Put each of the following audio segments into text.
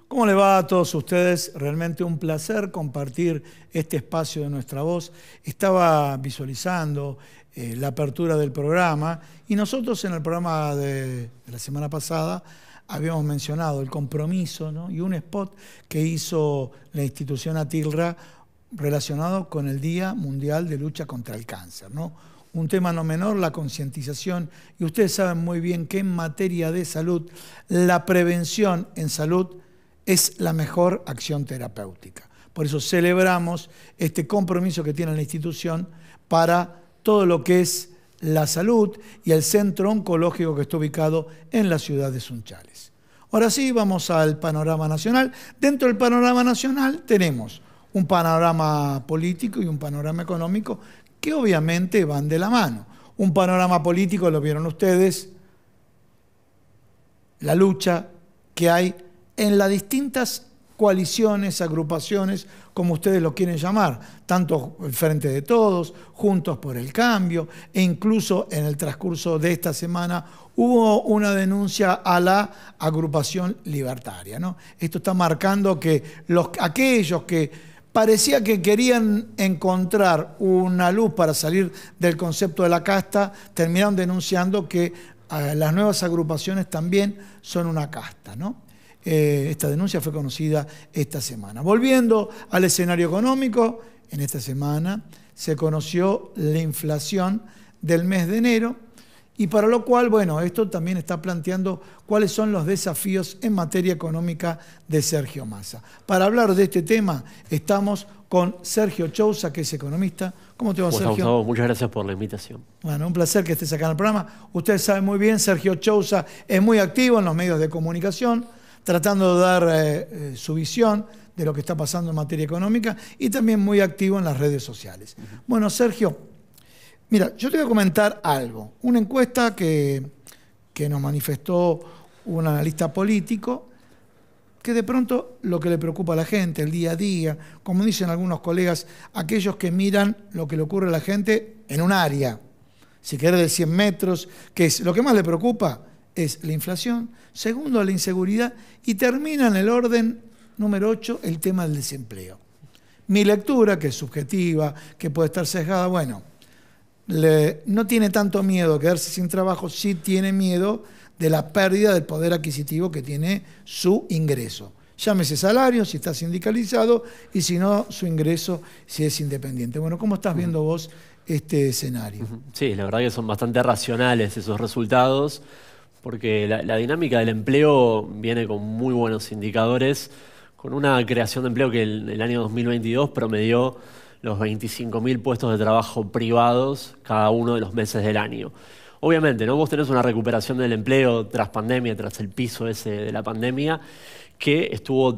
¿Cómo le va a todos ustedes? Realmente un placer compartir este espacio de Nuestra Voz. Estaba visualizando la apertura del programa y nosotros en el programa de la semana pasada habíamos mencionado el compromiso, ¿no? Y un spot que hizo la institución ATILRA relacionado con el Día Mundial de Lucha contra el Cáncer, ¿no? Un tema no menor, la concientización, y ustedes saben muy bien que en materia de salud, la prevención en salud es la mejor acción terapéutica. Por eso celebramos este compromiso que tiene la institución para todo lo que es la salud y el centro oncológico que está ubicado en la ciudad de Sunchales. Ahora sí, vamos al panorama nacional. Dentro del panorama nacional tenemos un panorama político y un panorama económico que obviamente van de la mano. Un panorama político, lo vieron ustedes, la lucha que hay en las distintas coaliciones, agrupaciones, como ustedes lo quieren llamar, tanto el Frente de Todos, Juntos por el Cambio, e incluso en el transcurso de esta semana hubo una denuncia a la agrupación libertaria, ¿no? Esto está marcando que aquellos que parecía que querían encontrar una luz para salir del concepto de la casta, terminaron denunciando que las nuevas agrupaciones también son una casta, ¿no? Esta denuncia fue conocida esta semana. Volviendo al escenario económico, en esta semana se conoció la inflación del mes de enero y para lo cual, bueno, esto también está planteando cuáles son los desafíos en materia económica de Sergio Massa. Para hablar de este tema estamos con Sergio Chousa, que es economista. ¿Cómo te va, Sergio? Gustavo, muchas gracias por la invitación. Bueno, un placer que estés acá en el programa. Ustedes saben muy bien, Sergio Chousa es muy activo en los medios de comunicación, tratando de dar su visión de lo que está pasando en materia económica y también muy activo en las redes sociales. Bueno, Sergio, mira, yo te voy a comentar algo. Una encuesta que nos manifestó un analista político, que de pronto lo que le preocupa a la gente, el día a día, como dicen algunos colegas, aquellos que miran lo que le ocurre a la gente en un área, si querés de 100 metros, que es lo que más le preocupa, es la inflación, segundo, la inseguridad, y termina en el orden número 8 el tema del desempleo. Mi lectura, que es subjetiva, que puede estar sesgada, bueno, no tiene tanto miedo a quedarse sin trabajo, sí tiene miedo de la pérdida del poder adquisitivo que tiene su ingreso. Llámese salario, si está sindicalizado, y si no, su ingreso, si es independiente. Bueno, ¿cómo estás viendo vos este escenario? Sí, la verdad que son bastante racionales esos resultados, porque la dinámica del empleo viene con muy buenos indicadores, con una creación de empleo que el año 2022 promedió los 25.000 puestos de trabajo privados cada uno de los meses del año. Obviamente, ¿no? Vos tenés una recuperación del empleo tras pandemia, tras el piso ese de la pandemia, que estuvo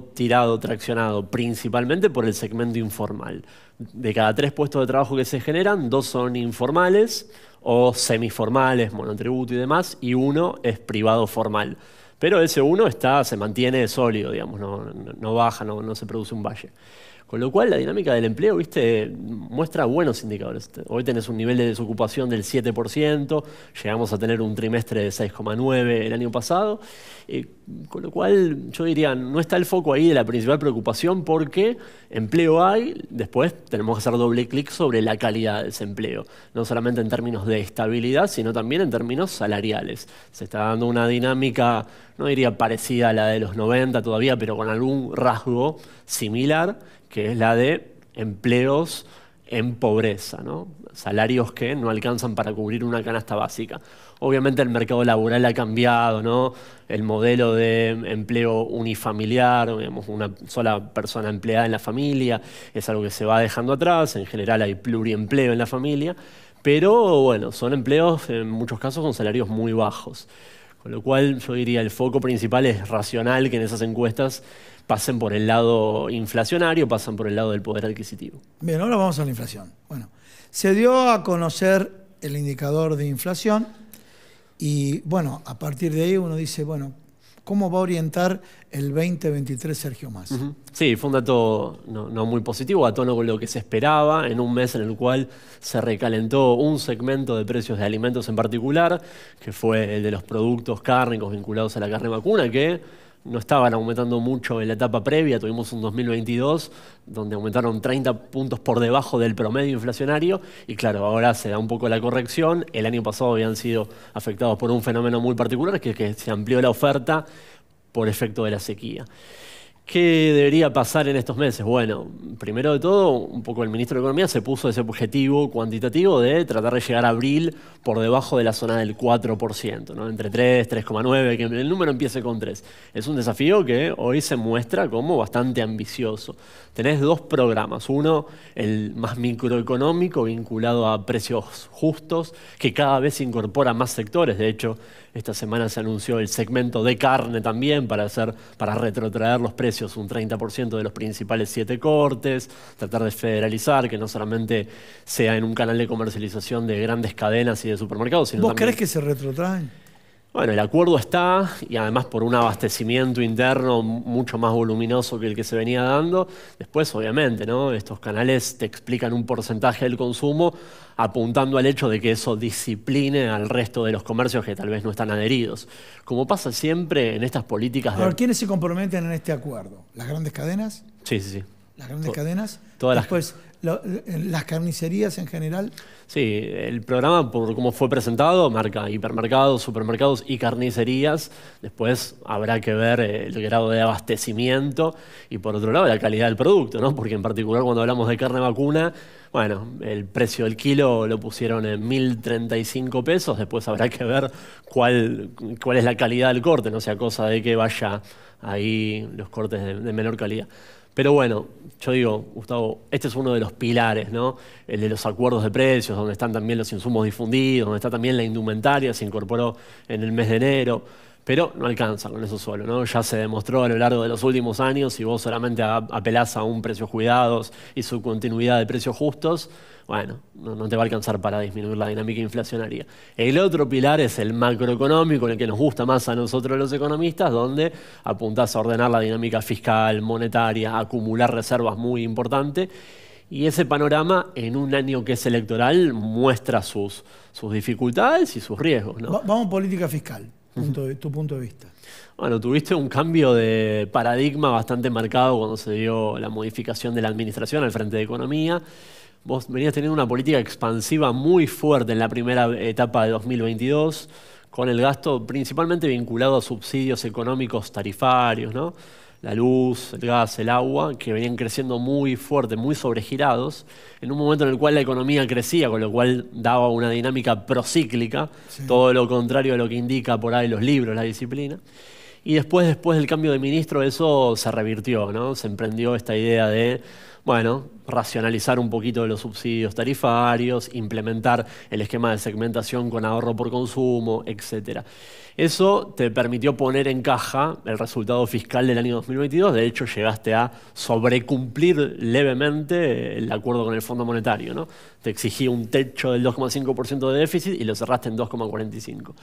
traccionado principalmente por el segmento informal. De cada 3 puestos de trabajo que se generan, 2 son informales o semiformales, monotributo y demás, y 1 es privado formal. Pero ese 1 se mantiene sólido, digamos, no baja, no se produce un valle. Con lo cual la dinámica del empleo, ¿viste?, muestra buenos indicadores. Hoy tenés un nivel de desocupación del 7%, llegamos a tener un trimestre de 6,9 el año pasado, con lo cual yo diría, no está el foco ahí de la principal preocupación porque empleo hay, después tenemos que hacer doble clic sobre la calidad de ese empleo, no solamente en términos de estabilidad, sino también en términos salariales. Se está dando una dinámica, no diría parecida a la de los 90 todavía, pero con algún rasgo similar, que es la de empleos en pobreza, ¿no? Salarios que no alcanzan para cubrir una canasta básica. Obviamente el mercado laboral ha cambiado, ¿no? El modelo de empleo unifamiliar, digamos, una sola persona empleada en la familia, es algo que se va dejando atrás. En general hay pluriempleo en la familia, pero bueno, son empleos en muchos casos con salarios muy bajos. Con lo cual yo diría el foco principal es racional que en esas encuestas pasen por el lado inflacionario, pasan por el lado del poder adquisitivo. Bien, ahora vamos a la inflación. Bueno, se dio a conocer el indicador de inflación y bueno, a partir de ahí uno dice, bueno, ¿cómo va a orientar el 2023 Sergio Massa? Sí, fue un dato no muy positivo, a tono con lo que se esperaba, en un mes en el cual se recalentó un segmento de precios de alimentos en particular, que fue el de los productos cárnicos vinculados a la carne vacuna, que no estaban aumentando mucho en la etapa previa. Tuvimos un 2022 donde aumentaron 30 puntos por debajo del promedio inflacionario y claro, ahora se da un poco la corrección. El año pasado habían sido afectados por un fenómeno muy particular, que se amplió la oferta por efecto de la sequía. ¿Qué debería pasar en estos meses? Bueno, primero de todo, un poco el ministro de Economía se puso ese objetivo cuantitativo de tratar de llegar a abril por debajo de la zona del 4%, ¿no? Entre 3, 3,9, que el número empiece con 3. Es un desafío que hoy se muestra como bastante ambicioso. Tenés dos programas. Uno, el más microeconómico, vinculado a precios justos, que cada vez incorpora más sectores. De hecho, esta semana se anunció el segmento de carne también para retrotraer los precios un 30% de los principales 7 cortes, tratar de federalizar, que no solamente sea en un canal de comercialización de grandes cadenas y de supermercados, sino ¿Vos también... crees que se retrotraen? Bueno, el acuerdo está y además por un abastecimiento interno mucho más voluminoso que el que se venía dando. Después, obviamente, ¿no? Estos canales te explican un porcentaje del consumo apuntando al hecho de que eso discipline al resto de los comercios que tal vez no están adheridos. Como pasa siempre en estas políticas de... A ver, ¿quiénes se comprometen en este acuerdo? ¿Las grandes cadenas? Sí, sí, sí. ¿Las grandes cadenas? Todas Después, las carnicerías en general. Sí, el programa, por cómo fue presentado, marca hipermercados, supermercados y carnicerías. Después habrá que ver el grado de abastecimiento y, por otro lado, la calidad del producto, ¿no? Porque en particular cuando hablamos de carne vacuna, bueno, el precio del kilo lo pusieron en 1.035 pesos. Después habrá que ver cuál es la calidad del corte, no sea cosa de que vaya ahí los cortes de menor calidad. Pero bueno, yo digo, Gustavo, este es uno de los pilares, ¿no? El de los acuerdos de precios, donde están también los insumos difundidos, donde está también la indumentaria, se incorporó en el mes de enero. Pero no alcanza con eso solo, ¿no? Ya se demostró a lo largo de los últimos años, si vos solamente apelás a un precios cuidados y su continuidad de precios justos, bueno, no te va a alcanzar para disminuir la dinámica inflacionaria. El otro pilar es el macroeconómico, en el que nos gusta más a nosotros los economistas, donde apuntás a ordenar la dinámica fiscal, monetaria, a acumular reservas muy importante. Y ese panorama, en un año que es electoral, muestra sus dificultades y sus riesgos, ¿no? Vamos a política fiscal, tu punto de vista. Bueno, tuviste un cambio de paradigma bastante marcado cuando se dio la modificación de la administración al frente de Economía. Vos venías teniendo una política expansiva muy fuerte en la primera etapa de 2022, con el gasto principalmente vinculado a subsidios económicos tarifarios, ¿no? La luz, el gas, el agua, que venían creciendo muy fuerte, muy sobregirados, en un momento en el cual la economía crecía, con lo cual daba una dinámica procíclica, sí. Todo lo contrario a lo que indica por ahí los libros, la disciplina. Y después del cambio de ministro, eso se revirtió, ¿no? Se emprendió esta idea de, bueno, racionalizar un poquito los subsidios tarifarios, implementar el esquema de segmentación con ahorro por consumo, etc. Eso te permitió poner en caja el resultado fiscal del año 2022. De hecho, llegaste a sobrecumplir levemente el acuerdo con el Fondo Monetario, ¿no? Te exigía un techo del 2,5% de déficit y lo cerraste en 2,45%.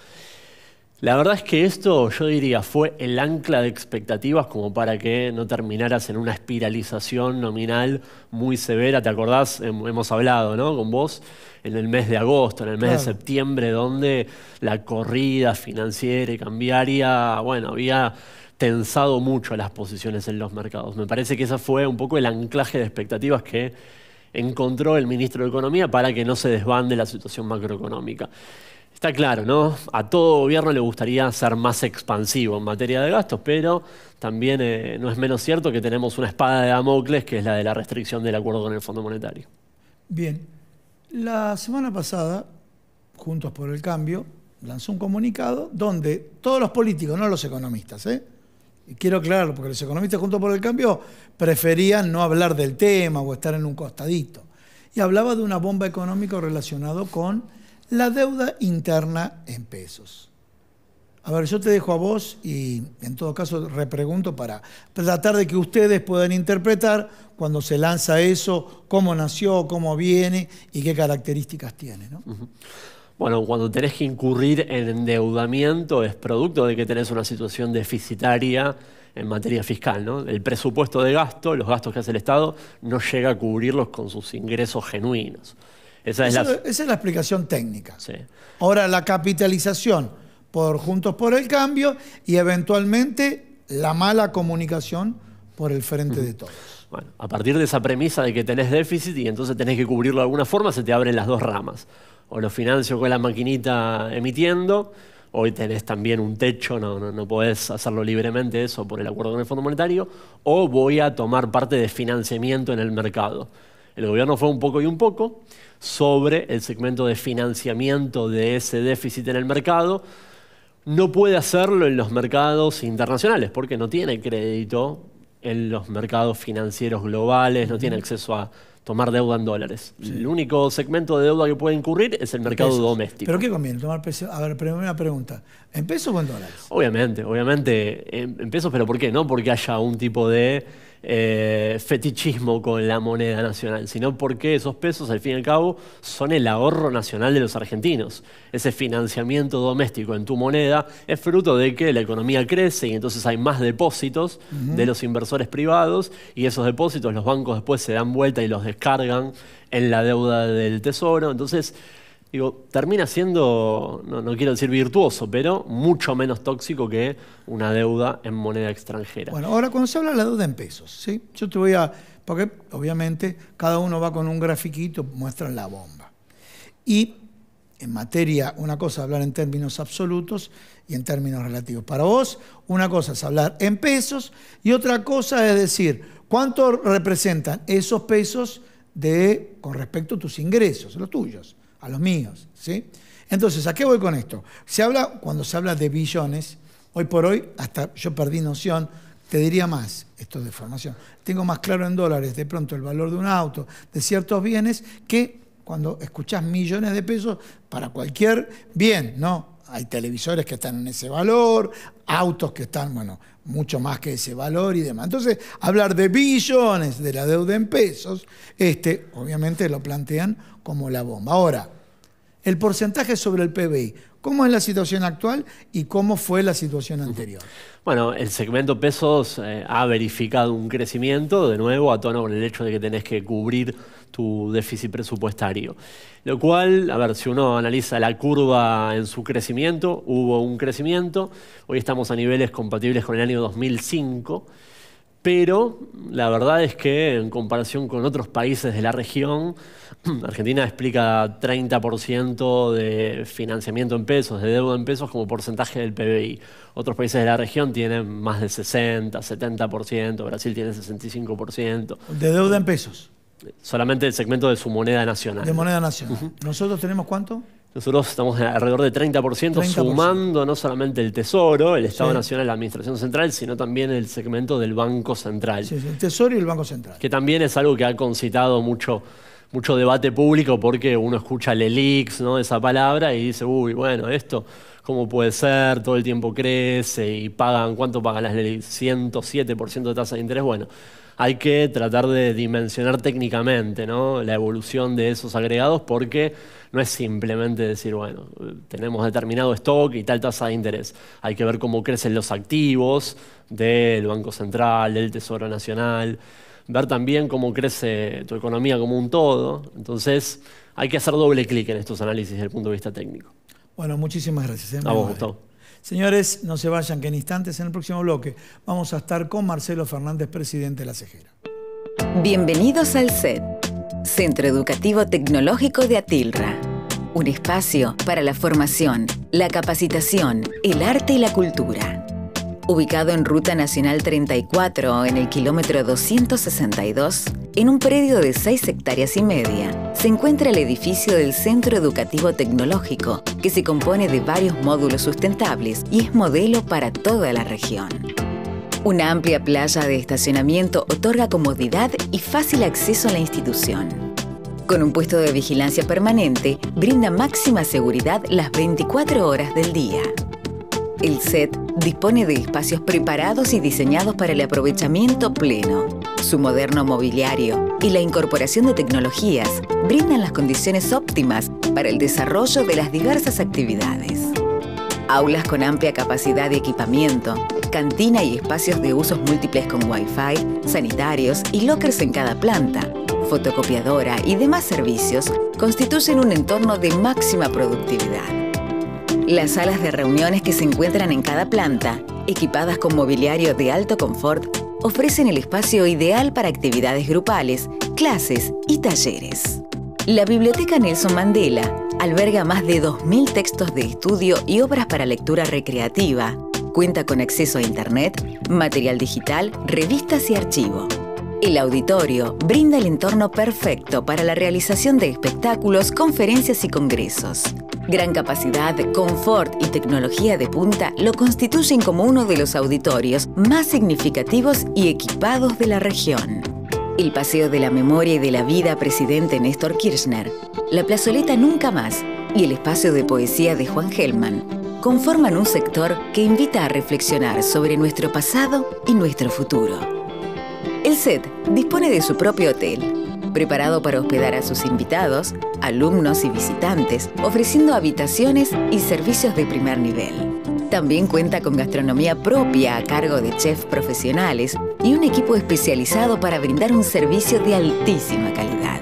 La verdad es que esto, yo diría, fue el ancla de expectativas como para que no terminaras en una espiralización nominal muy severa. ¿Te acordás? Hemos hablado, ¿no? Con vos en el mes de agosto, en el mes de septiembre, donde la corrida financiera y cambiaria, bueno, había tensado mucho las posiciones en los mercados. Me parece que ese fue un poco el anclaje de expectativas que encontró el ministro de Economía para que no se desbande la situación macroeconómica. Está claro, ¿no? A todo gobierno le gustaría ser más expansivo en materia de gastos, pero también no es menos cierto que tenemos una espada de Damocles, que es la de la restricción del acuerdo con el Fondo Monetario. Bien. La semana pasada, Juntos por el Cambio lanzó un comunicado donde todos los políticos, no los economistas, y quiero aclararlo, porque los economistas Juntos por el Cambio preferían no hablar del tema o estar en un costadito. Y hablaba de una bomba económica relacionada con la deuda interna en pesos. A ver, yo te dejo a vos y en todo caso repregunto para tratar de que ustedes puedan interpretar cuando se lanza eso, cómo nació, cómo viene y qué características tiene, ¿no? Bueno, cuando tenés que incurrir en endeudamiento es producto de que tenés una situación deficitaria en materia fiscal, ¿no? El presupuesto de gasto, los gastos que hace el Estado, no llega a cubrirlos con sus ingresos genuinos. Esa es la explicación técnica. Sí. Ahora, la capitalización por Juntos por el Cambio y eventualmente la mala comunicación por el Frente de Todos. Bueno, a partir de esa premisa de que tenés déficit y entonces tenés que cubrirlo de alguna forma, se te abren las dos ramas. O lo financio con la maquinita emitiendo, hoy tenés también un techo, no podés hacerlo libremente eso por el acuerdo con el Fondo Monetario, o voy a tomar parte de financiamiento en el mercado. El gobierno fue un poco y un poco sobre el segmento de financiamiento de ese déficit en el mercado. No puede hacerlo en los mercados internacionales porque no tiene crédito en los mercados financieros globales, no tiene acceso a tomar deuda en dólares. Sí. El único segmento de deuda que puede incurrir es el mercado doméstico. ¿Pero qué conviene? Tomar pesos. A ver, primera pregunta. ¿En pesos o en dólares? Obviamente en pesos, pero ¿por qué? No porque haya un tipo de fetichismo con la moneda nacional, sino porque esos pesos, al fin y al cabo, son el ahorro nacional de los argentinos. Ese financiamiento doméstico en tu moneda es fruto de que la economía crece y entonces hay más depósitos de los inversores privados y esos depósitos los bancos después se dan vuelta y los descargan en la deuda del Tesoro. Entonces, termina siendo, no quiero decir virtuoso, pero mucho menos tóxico que una deuda en moneda extranjera. Bueno, ahora cuando se habla de la deuda en pesos, ¿sí? Yo te voy a... Porque obviamente cada uno va con un grafiquito, muestran la bomba. Y en materia, una cosa es hablar en términos absolutos y en términos relativos. Para vos, una cosa es hablar en pesos y otra cosa es decir, ¿cuánto representan esos pesos con respecto a tus ingresos, los tuyos? A los míos, ¿sí? Entonces, ¿a qué voy con esto? Cuando se habla de billones, hoy por hoy, hasta yo perdí noción, te diría más, esto de formación, tengo más claro en dólares de pronto el valor de un auto, de ciertos bienes, que cuando escuchás millones de pesos para cualquier bien, ¿no? Hay televisores que están en ese valor, autos que están, bueno, mucho más que ese valor y demás. Entonces, hablar de billones de la deuda en pesos, obviamente lo plantean como la bomba. Ahora, el porcentaje sobre el PBI, ¿cómo es la situación actual y cómo fue la situación anterior? Bueno, el segmento pesos ha verificado un crecimiento, de nuevo, a tono con el hecho de que tenés que cubrir tu déficit presupuestario. Lo cual, a ver, si uno analiza la curva en su crecimiento, hubo un crecimiento, hoy estamos a niveles compatibles con el año 2005, pero la verdad es que en comparación con otros países de la región, Argentina explica 30% de financiamiento en pesos, de deuda en pesos como porcentaje del PBI. Otros países de la región tienen más de 60, 70%, Brasil tiene 65%. ¿De deuda en pesos? Solamente el segmento de su moneda nacional. De moneda nacional. ¿Nosotros tenemos cuánto? Nosotros estamos alrededor de 30%, sumando no solamente el Tesoro, el Estado Nacional, la Administración Central, sino también el segmento del Banco Central. Sí, el Tesoro y el Banco Central. Que también es algo que ha concitado mucho debate público porque uno escucha LELIQs, ¿no? Esa palabra y dice, uy, bueno, esto, ¿cómo puede ser? Todo el tiempo crece y ¿cuánto pagan las LELIQs? 107% de tasa de interés. Bueno, hay que tratar de dimensionar técnicamente, ¿no? La evolución de esos agregados porque no es simplemente decir, bueno, tenemos determinado stock y tal tasa de interés. Hay que ver cómo crecen los activos del Banco Central, del Tesoro Nacional, ver también cómo crece tu economía como un todo. Entonces, hay que hacer doble clic en estos análisis desde el punto de vista técnico. Bueno, muchísimas gracias. A vos, Gustavo. Señores, no se vayan, que en instantes, en el próximo bloque, vamos a estar con Marcelo Fernández, presidente de la CEGERA. Bienvenidos al CET, Centro Educativo Tecnológico de Atilra. Un espacio para la formación, la capacitación, el arte y la cultura. Ubicado en Ruta Nacional 34, en el kilómetro 262, En un predio de 6,5 hectáreas, se encuentra el edificio del Centro Educativo Tecnológico, que se compone de varios módulos sustentables y es modelo para toda la región. Una amplia playa de estacionamiento otorga comodidad y fácil acceso a la institución. Con un puesto de vigilancia permanente, brinda máxima seguridad las 24 horas del día. El CET dispone de espacios preparados y diseñados para el aprovechamiento pleno. Su moderno mobiliario y la incorporación de tecnologías brindan las condiciones óptimas para el desarrollo de las diversas actividades. Aulas con amplia capacidad de equipamiento, cantina y espacios de usos múltiples con Wi-Fi, sanitarios y lockers en cada planta, fotocopiadora y demás servicios constituyen un entorno de máxima productividad. Las salas de reuniones que se encuentran en cada planta, equipadas con mobiliario de alto confort, ofrecen el espacio ideal para actividades grupales, clases y talleres. La Biblioteca Nelson Mandela alberga más de 2.000 textos de estudio y obras para lectura recreativa. Cuenta con acceso a Internet, material digital, revistas y archivo. El auditorio brinda el entorno perfecto para la realización de espectáculos, conferencias y congresos. Gran capacidad, confort y tecnología de punta lo constituyen como uno de los auditorios más significativos y equipados de la región. El Paseo de la Memoria y de la Vida Presidente Néstor Kirchner, la plazoleta Nunca Más y el espacio de poesía de Juan Gelman conforman un sector que invita a reflexionar sobre nuestro pasado y nuestro futuro. El CET dispone de su propio hotel, preparado para hospedar a sus invitados, alumnos y visitantes, ofreciendo habitaciones y servicios de primer nivel. También cuenta con gastronomía propia a cargo de chefs profesionales y un equipo especializado para brindar un servicio de altísima calidad.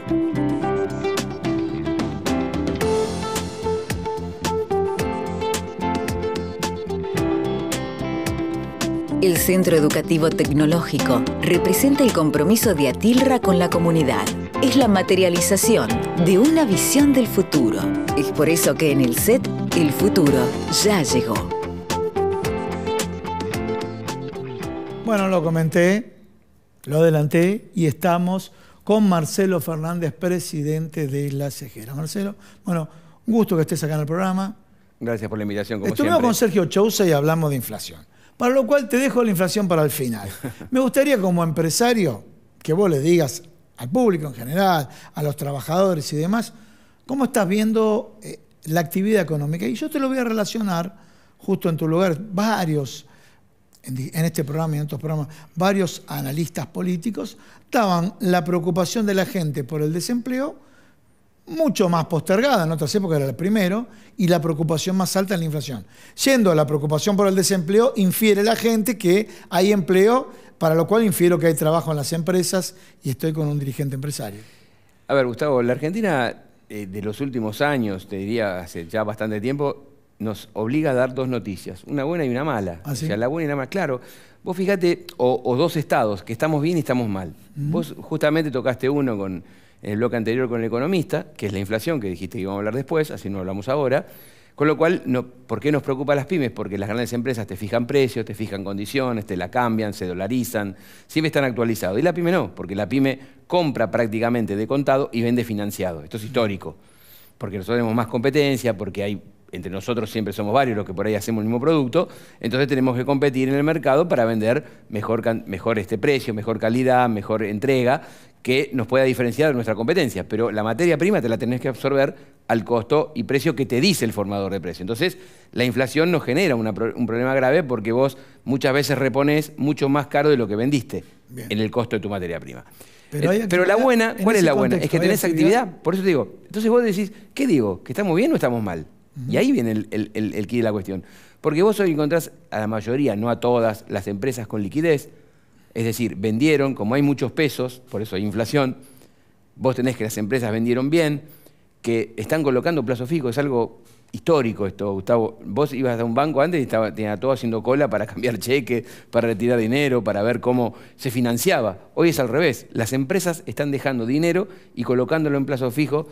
El Centro Educativo Tecnológico representa el compromiso de Atilra con la comunidad. Es la materialización de una visión del futuro. Es por eso que en el CET, el futuro ya llegó. Bueno, lo comenté, lo adelanté y estamos con Marcelo Fernández, presidente de La Cejera. Marcelo, bueno, un gusto que estés acá en el programa. Gracias por la invitación, como Estuvimos siempre. con Sergio Chousa y hablamos de inflación. Para lo cual te dejo la inflación para el final. Me gustaría como empresario que vos le digas al público en general, a los trabajadores y demás, cómo estás viendo la actividad económica. Y yo te lo voy a relacionar justo en tu lugar, en este programa y en otros programas, varios analistas políticos daban la preocupación de la gente por el desempleo mucho más postergada, en otras épocas era el primero, y la preocupación más alta en la inflación. Yendo a la preocupación por el desempleo, infiere la gente que hay empleo, para lo cual infiero que hay trabajo en las empresas y estoy con un dirigente empresario. A ver, Gustavo, la Argentina de los últimos años, te diría hace ya bastante tiempo, nos obliga a dar dos noticias, una buena y una mala. ¿Ah, sí? O sea, la buena y la mala, claro. Vos fíjate, o dos estados, que estamos bien y estamos mal. Vos justamente tocaste uno en el bloque anterior con el economista, que es la inflación, que dijiste que íbamos a hablar después, así no hablamos ahora. Con lo cual, ¿por qué nos preocupa a las pymes? Porque las grandes empresas te fijan precios, te fijan condiciones, te la cambian, se dolarizan, siempre están actualizados. Y la pyme no, porque la pyme compra prácticamente de contado y vende financiado. Esto es histórico, porque nosotros tenemos más competencia, porque entre nosotros siempre somos varios los que por ahí hacemos el mismo producto, entonces tenemos que competir en el mercado para vender mejor precio, mejor calidad, mejor entrega, que nos pueda diferenciar de nuestra competencia. Pero la materia prima te la tenés que absorber al costo y precio que te dice el formador de precio. Entonces, la inflación nos genera un problema grave porque vos muchas veces reponés mucho más caro de lo que vendiste en el costo de tu materia prima. Pero la buena, ¿cuál es la buena? Es que tenés actividad. Por eso te digo, entonces vos decís, ¿qué digo? ¿Que estamos bien o estamos mal? Y ahí viene el quid de la cuestión. Porque vos hoy encontrás a la mayoría, no a todas, las empresas con liquidez. Es decir, vendieron, como hay muchos pesos, por eso hay inflación, vos tenés que las empresas vendieron bien, que están colocando plazo fijo, es algo histórico esto, Gustavo. Vos ibas a un banco antes y tenía todo haciendo cola para cambiar cheque, para retirar dinero, para ver cómo se financiaba. Hoy es al revés, las empresas están dejando dinero y colocándolo en plazo fijo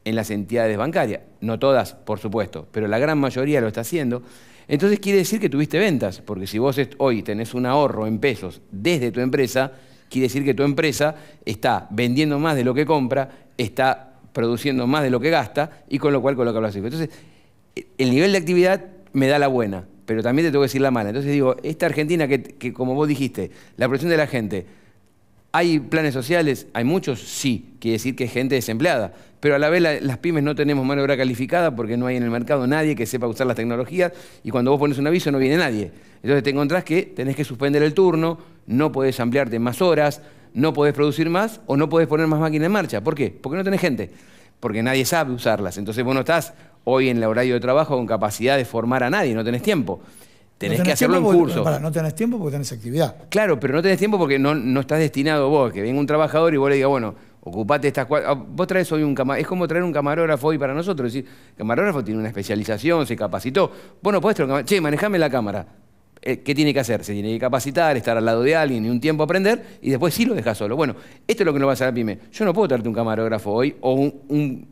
en las entidades bancarias. No todas, por supuesto, pero la gran mayoría lo está haciendo. Entonces quiere decir que tuviste ventas, porque si vos hoy tenés un ahorro en pesos desde tu empresa quiere decir que tu empresa está vendiendo más de lo que compra, está produciendo más de lo que gasta y con lo cual coloca los cifras. Entonces, el nivel de actividad me da la buena, pero también te tengo que decir la mala. Entonces digo, esta Argentina que como vos dijiste, la presión de la gente, ¿hay planes sociales? ¿Hay muchos? Sí, quiere decir que hay gente desempleada. Pero a la vez las pymes no tenemos mano de obra calificada porque no hay en el mercado nadie que sepa usar las tecnologías y cuando vos pones un aviso no viene nadie. Entonces te encontrás que tenés que suspender el turno, no podés ampliarte más horas, no podés producir más o no podés poner más máquinas en marcha. ¿Por qué? Porque no tenés gente, porque nadie sabe usarlas. Entonces vos no estás hoy en el horario de trabajo con capacidad de formar a nadie, no tenés tiempo. Tenés que hacerlo en curso. No tenés tiempo porque tenés actividad. Claro, pero no tenés tiempo porque no estás destinado vos, que venga un trabajador y vos le digas, bueno, ocupate estas cuatro. Vos traes hoy es como traer un camarógrafo hoy para nosotros. Es decir, el camarógrafo tiene una especialización, se capacitó. Vos no podés traer un camarógrafo. Che, manejame la cámara. ¿Qué tiene que hacer? Se tiene que capacitar, estar al lado de alguien y un tiempo aprender y después sí lo dejas solo. Bueno, esto es lo que nos va a hacer la pyme. Yo no puedo traerte un camarógrafo hoy o un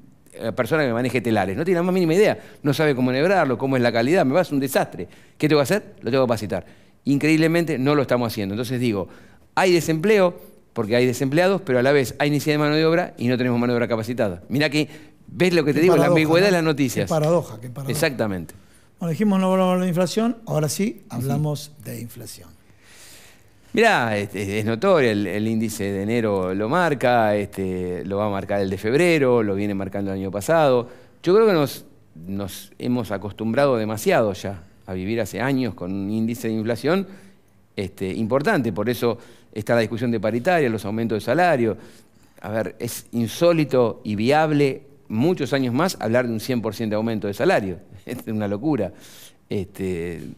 persona que maneje telares, no tiene la más mínima idea, no sabe cómo enhebrarlo, cómo es la calidad, me va a hacer un desastre. ¿Qué tengo que hacer? Lo tengo que capacitar. Increíblemente no lo estamos haciendo. Entonces digo, hay desempleo porque hay desempleados, pero a la vez hay necesidad de mano de obra y no tenemos mano de obra capacitada. Mirá que, ¿ves lo que te digo? La ambigüedad de las noticias. Qué paradoja, qué paradoja. Exactamente. Bueno, dijimos no hablamos de inflación, ahora sí hablamos de inflación. Mirá, es notorio, el índice de enero lo marca, lo va a marcar el de febrero, lo viene marcando el año pasado. Yo creo que nos hemos acostumbrado demasiado ya a vivir hace años con un índice de inflación importante, por eso está la discusión de paritaria, los aumentos de salario. A ver, es insólito y viable muchos años más hablar de un 100% de aumento de salario. Es una locura.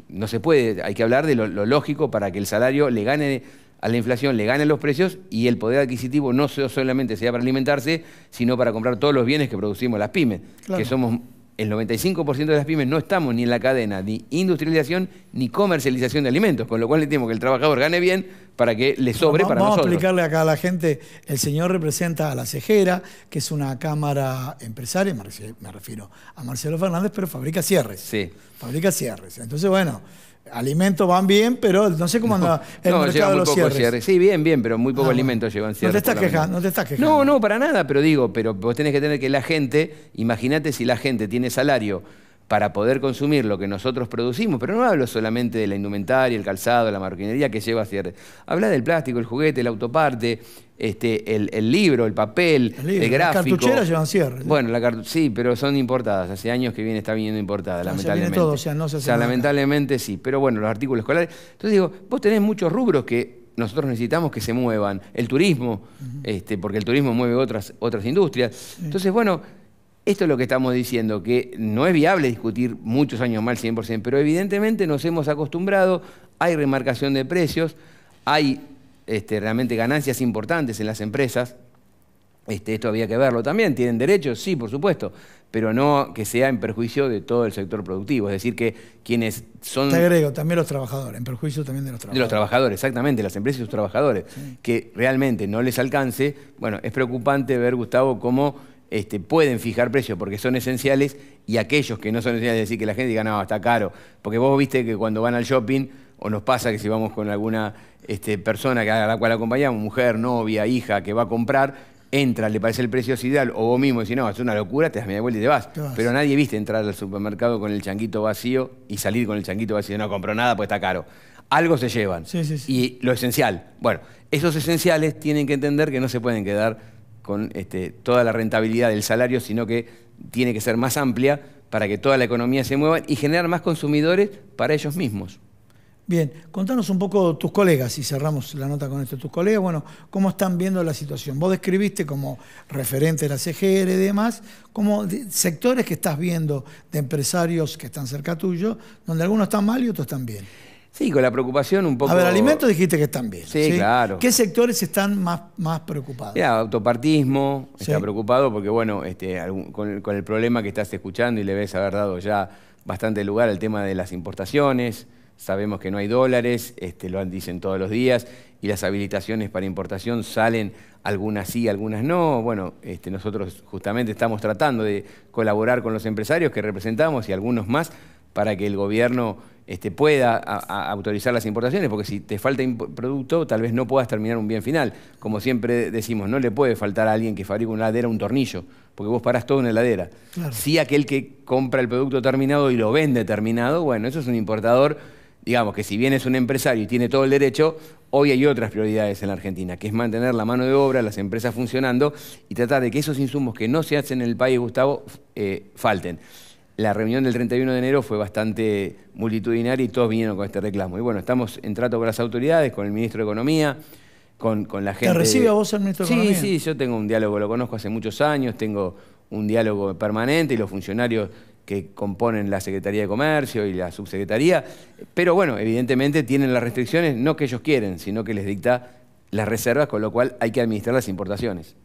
No se puede, hay que hablar de lo lógico para que el salario le gane a la inflación, le gane los precios y el poder adquisitivo no solamente sea para alimentarse, sino para comprar todos los bienes que producimos las pymes, claro. Que somos el 95% de las pymes no estamos ni en la cadena ni industrialización ni comercialización de alimentos, con lo cual necesitamos que el trabajador gane bien para que le sobre para nosotros. Vamos a explicarle acá a la gente, el señor representa a La Cejera, que es una cámara empresaria, me refiero a Marcelo Fernández, pero fabrica cierres. Sí. Fabrica cierres. Entonces, bueno, alimentos van bien, pero no sé cómo anda el mercado de los cierres. Sí, bien, pero muy poco alimentos llevan cierres. No te estás quejando. No, para nada, pero vos tenés que tener que la gente, imagínate si la gente tiene salario para poder consumir lo que nosotros producimos, pero no hablo solamente de la indumentaria, el calzado, la marroquinería que lleva cierre. Habla del plástico, el juguete, el autoparte, el libro, el papel, el gráfico. Las cartucheras llevan cierre. Bueno, sí, pero son importadas. Hace años que está viniendo importada, lamentablemente. Viene todo, no se hace nada. Lamentablemente sí. Pero bueno, los artículos escolares. Entonces digo, vos tenés muchos rubros que nosotros necesitamos que se muevan. El turismo, porque el turismo mueve otras industrias. Sí. Entonces, bueno, esto es lo que estamos diciendo, que no es viable discutir muchos años más el 100%, pero evidentemente nos hemos acostumbrado, hay remarcación de precios, hay realmente ganancias importantes en las empresas. Esto había que verlo también. ¿Tienen derechos? Sí, por supuesto, pero no que sea en perjuicio de todo el sector productivo. Es decir, que quienes son... Te agrego, también los trabajadores, en perjuicio también de los trabajadores. De los trabajadores, exactamente, las empresas y sus trabajadores. Sí. Que realmente no les alcance. Bueno, es preocupante ver, Gustavo, cómo pueden fijar precios porque son esenciales y aquellos que no son esenciales, decir que la gente diga, no, está caro. Porque vos viste que cuando van al shopping, o nos pasa que si vamos con alguna persona a la cual acompañamos, mujer, novia, hija, que va a comprar, entra, le parece el precio ideal, o vos mismo decís, no, es una locura, te das media vuelta y te vas. Pero nadie viste entrar al supermercado con el changuito vacío y salir con el changuito vacío, no compro nada porque está caro. Algo se llevan. Sí. Y lo esencial. Bueno, esos esenciales tienen que entender que no se pueden quedar con toda la rentabilidad del salario, sino que tiene que ser más amplia para que toda la economía se mueva y generar más consumidores para ellos mismos. Bien, contanos un poco tus colegas, y cerramos la nota con esto. Tus colegas, bueno, ¿cómo están viendo la situación? Vos describiste como referente de La Cejera y demás, como sectores que estás viendo de empresarios que están cerca tuyo, donde algunos están mal y otros están bien. Sí, con la preocupación un poco... A ver, alimentos dijiste que están bien. Sí, claro. ¿Qué sectores están más preocupados? Mira, autopartismo está preocupado porque, bueno, con el problema que estás escuchando y le ves haber dado ya bastante lugar al tema de las importaciones. Sabemos que no hay dólares, lo dicen todos los días, y las habilitaciones para importación salen, algunas sí, algunas no. Bueno, nosotros justamente estamos tratando de colaborar con los empresarios que representamos y algunos más para que el gobierno pueda autorizar las importaciones, porque si te falta producto, tal vez no puedas terminar un bien final. Como siempre decimos, no le puede faltar a alguien que fabrica una heladera un tornillo, porque vos parás todo en una heladera. Claro. Sí, aquel que compra el producto terminado y lo vende terminado, bueno, eso es un importador, digamos que si bien es un empresario y tiene todo el derecho, hoy hay otras prioridades en la Argentina, que es mantener la mano de obra, las empresas funcionando y tratar de que esos insumos que no se hacen en el país, Gustavo, falten. La reunión del 31 de enero fue bastante multitudinaria y todos vinieron con este reclamo. Y bueno, estamos en trato con las autoridades, con el ministro de Economía, con la gente... ¿Te recibe a vos el ministro de Economía? Sí, yo tengo un diálogo, lo conozco hace muchos años, tengo un diálogo permanente y los funcionarios que componen la Secretaría de Comercio y la Subsecretaría, pero bueno, evidentemente tienen las restricciones, no que ellos quieren, sino que les dicta las reservas, con lo cual hay que administrar las importaciones.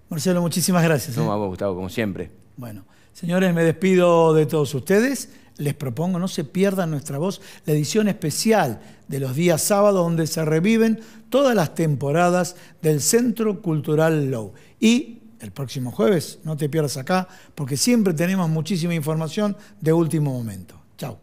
Marcelo, muchísimas gracias. No, a vos, Gustavo, como siempre. Bueno, señores, me despido de todos ustedes. Les propongo, no se pierdan Nuestra Voz, la edición especial de los días sábados, donde se reviven todas las temporadas del Centro Cultural Low. Y el próximo jueves, no te pierdas acá, porque siempre tenemos muchísima información de último momento. Chau.